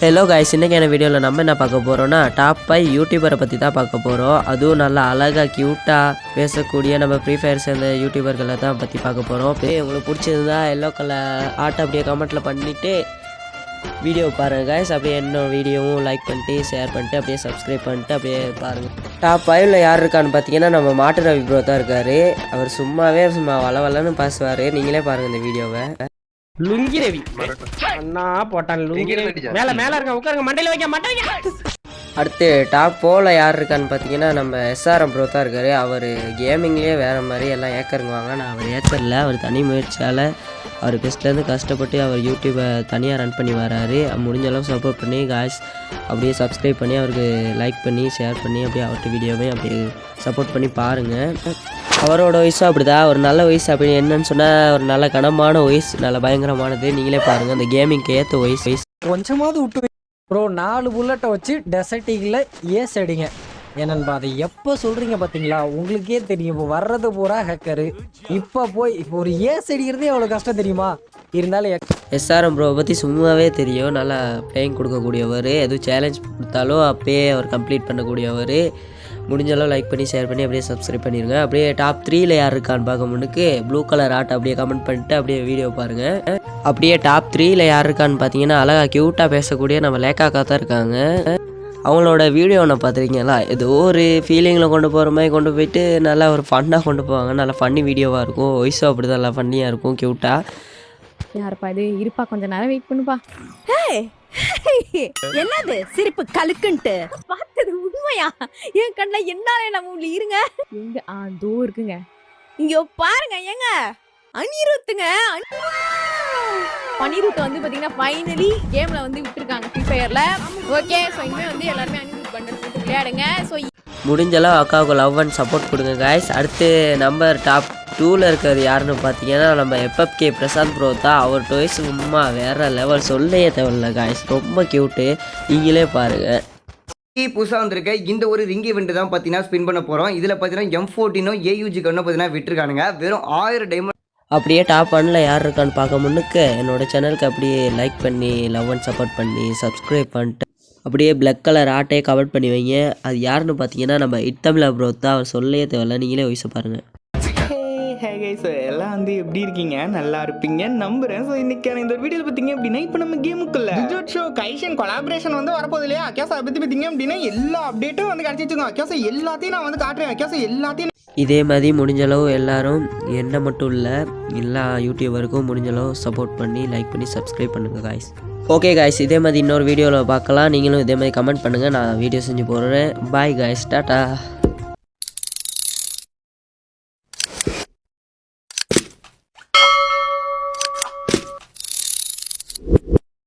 Hello guys, இன்றைக்கான வீடியோவில் நம்ம என்ன பார்க்க போகிறோன்னா டாப் 5 யூடியூபரை பற்றி தான் பார்க்க போகிறோம். அதுவும் நல்லா அழகாக க்யூட்டாக பேசக்கூடிய நம்ம ஃப்ரீ ஃபயர் சேர்ந்த யூடியூபர்களை தான் பற்றி பார்க்க போகிறோம். உங்களுக்கு பிடிச்சிருந்தா எல்லோ கலர் ஆட்டை அப்படியே கமெண்ட்டில் பண்ணிவிட்டு வீடியோ பாருங்கள் காய்ஸ். அப்படியே என்ன வீடியோவும் லைக் பண்ணிட்டு ஷேர் பண்ணிட்டு அப்படியே சப்ஸ்கிரைப் பண்ணிட்டு அப்படியே பாருங்கள். டாப் 5ல் யார் இருக்கான்னு பார்த்தீங்கன்னா நம்ம மாட்டு ரவி ப்ரோ தான் இருக்கார். அவர் சும்மா வளன்னு பேசுவார். நீங்களே பாருங்கள் இந்த வீடியோவை. லுங்கி ரவி அண்ணா போட்டான் லுங்கி ரவி மேல இருக்க உட்காருங்க மண்டையில வைக்க மாட்டேங்க. அடுத்து டாப் 4ல் யார் இருக்கான்னு பார்த்தீங்கன்னா நம்ம SRM ப்ரோ தான் இருக்கார். அவர் கேமிங்லேயே வேறு மாதிரி எல்லாம் ஏக்கருங்குவாங்க. நான் அவர் ஏக்கரில் அவர் தனி முயற்சியால் அவர் பெஸ்ட்லேருந்து கஷ்டப்பட்டு அவர் யூடியூப்பை தனியாக ரன் பண்ணி வராரு. முடிஞ்ச அளவு சப்போர்ட் பண்ணி காய்ஸ் அப்படியே சப்ஸ்கிரைப் பண்ணி அவருக்கு லைக் பண்ணி ஷேர் பண்ணி அப்படியே அவர்கிட்ட வீடியோவே அப்படியே சப்போர்ட் பண்ணி பாருங்கள். அவரோட வயசும் அப்படி தான். ஒரு நல்ல வயசு அப்படி என்னன்னு சொன்னால் ஒரு நல்ல கனமான வயசு, நல்ல பயங்கரமானது. நீங்களே பாருங்கள் அந்த கேமிங்க்கு ஏற்ற வயசு. கொஞ்சமாவது விட்டு ப்ரோ 4 புல்லட்டை வச்சு டெசர்ட்டிங்கில் ஏஸ் அடிங்க என்னன்பா அதை எப்போ சொல்கிறீங்க பார்த்தீங்களா? உங்களுக்கே தெரியும் இப்போ வர்றது பூரா ஹேக்கரு. இப்போ போய் இப்போ ஒரு ஏஸ் அடிக்கிறதே அவ்வளோ கஷ்டம் தெரியுமா? இருந்தாலும் SRM ப்ரோவை பற்றி சும்மாவே தெரியும். நல்லா பிளேயிங் கொடுக்கக்கூடியவர். எதுவும் சேலஞ்ச் கொடுத்தாலும் அப்பயே அவர் கம்ப்ளீட் பண்ணக்கூடியவர். முடிஞ்சளவு லைக் பண்ணி ஷேர் பண்ணி அப்படியே சப்ஸ்கிரைப் பண்ணிடுங்க. அப்படியே டாப் 3ல் யார் இருக்கான்னு பார்க்க முன்னுக்கு ப்ளூ கலர் ஆட்டை அப்படியே கமெண்ட் பண்ணிட்டு அப்படியே வீடியோ பாருங்கள். அப்படியே டாப் 3ல் யார் இருக்கான்னு பார்த்தீங்கன்னா அழகாக க்யூட்டாக பேசக்கூடிய நம்ம லேக்காக்கா தான் இருக்காங்க. அவங்களோட வீடியோ நான் பார்த்துருக்கீங்களா? ஏதோ ஒரு ஃபீலிங்கில் கொண்டு போகிற மாதிரி கொண்டு போயிட்டு நல்லா ஒரு ஃபன்னாக கொண்டு போவாங்க. நல்லா ஃபன்னி வீடியோவாக இருக்கும். வாய்ஸும் அப்படி தான் நல்லா ஃபன்னியாக இருக்கும், க்யூட்டாக. யாருப்பா இது? இருப்பா கொஞ்சம் நேரம் வெயிட் பண்ணுப்பா. என்னது சிரிப்பு கலுக்குன்ட்டு பார்த்தது உண்மையா? என் கண்ணுல என்னாலே நம்ம உள்ள இருங்க. எங்க தோ இருக்குங்க. இங்க பாருங்க ஏங்க அனிருத்துங்க. அனிருத் வந்து பாத்தீங்கன்னா ஃபைனலி கேம்ல வந்து விட்டுருக்காங்க ஃப்ரீ ஃபயர்ல. ஓகே, ஸோ இனிமே வந்து எல்லாருமே அனிருத் பண்டல் போட்டு விளையாடுங்க. ஸோ முடிஞ்சளவு அக்காவுக்கு லவ் அண்ட் சப்போர்ட் கொடுங்க காய்ஸ். அடுத்து நம்பர் டாப் 2ல் இருக்கிறது யாருன்னு பார்த்தீங்கன்னா நம்ம FFK பிரசாந்த் ப்ரோ தான். அவர் டொய்ஸ் சும்மா வேறு லெவல், சொல்லையே தேவையில்ல காய்ஸ். ரொம்ப க்யூட்டு, நீங்களே பாருங்கள். புதுசாக வந்திருக்க இந்த ஒரு ரிங் இவெண்ட் தான் பார்த்தீங்கன்னா ஸ்பின் பண்ண போகிறோம். இதில் பார்த்தீங்கன்னா M14 AUG கன்னு பார்த்தீங்கன்னா விட்டுருக்கானுங்க. வெறும் 1000 டைமண்ட். அப்படியே டாப் 1ல் யார் இருக்கான்னு பார்க்க முன்னுக்கு என்னோட சேனலுக்கு அப்படியே லைக் பண்ணி லவ் அண்ட் சப்போர்ட் பண்ணி சப்ஸ்கிரைப் பண்ணிட்டு அப்படியே பிளாக் கலர் ஆட்டையை கவர் பண்ணி வைங்க. அது யாருன்னு பார்த்தீங்கன்னா நம்ம இத்தமிழா ப்ரோ தான். அவர் சொல்லையே தேவையில்ல, நீங்களே வயசு பாருங்கள். ஸோ எல்லாம் வந்து எப்படி இருக்கீங்க? நல்லா இருப்பீங்க நம்புறேன். ஸோ இன்னைக்கான இந்த வீடியோவில் பார்த்தீங்க அப்படின்னா இப்போ நம்ம கேமுக்குள்ள ஷோ கைஷன் கொலாபரேஷன் வந்து வரப்போது இல்லையா? அக்கேசா பற்றி பார்த்தீங்க அப்படின்னா எல்லா அப்டேட்டும் வந்து கிடச்சிருக்கோம். அக்கேசா எல்லாத்தையும் நான் வந்து காட்டுறேன். அக்கேசா எல்லாத்தையும் இதே மாதிரி முடிஞ்சளவு எல்லாரும் என்ன மட்டும் இல்லை எல்லா யூடியூபருக்கும் முடிஞ்சளவு சப்போர்ட் பண்ணி லைக் பண்ணி சப்ஸ்கிரைப் பண்ணுங்கள் காய்ஸ். ஓகே காய்ஸ், இதே மாதிரி இன்னொரு வீடியோவில் பார்க்கலாம். நீங்களும் இதே மாதிரி கமெண்ட் பண்ணுங்கள், நான் வீடியோ செஞ்சு போடுறேன். Bye guys, tata.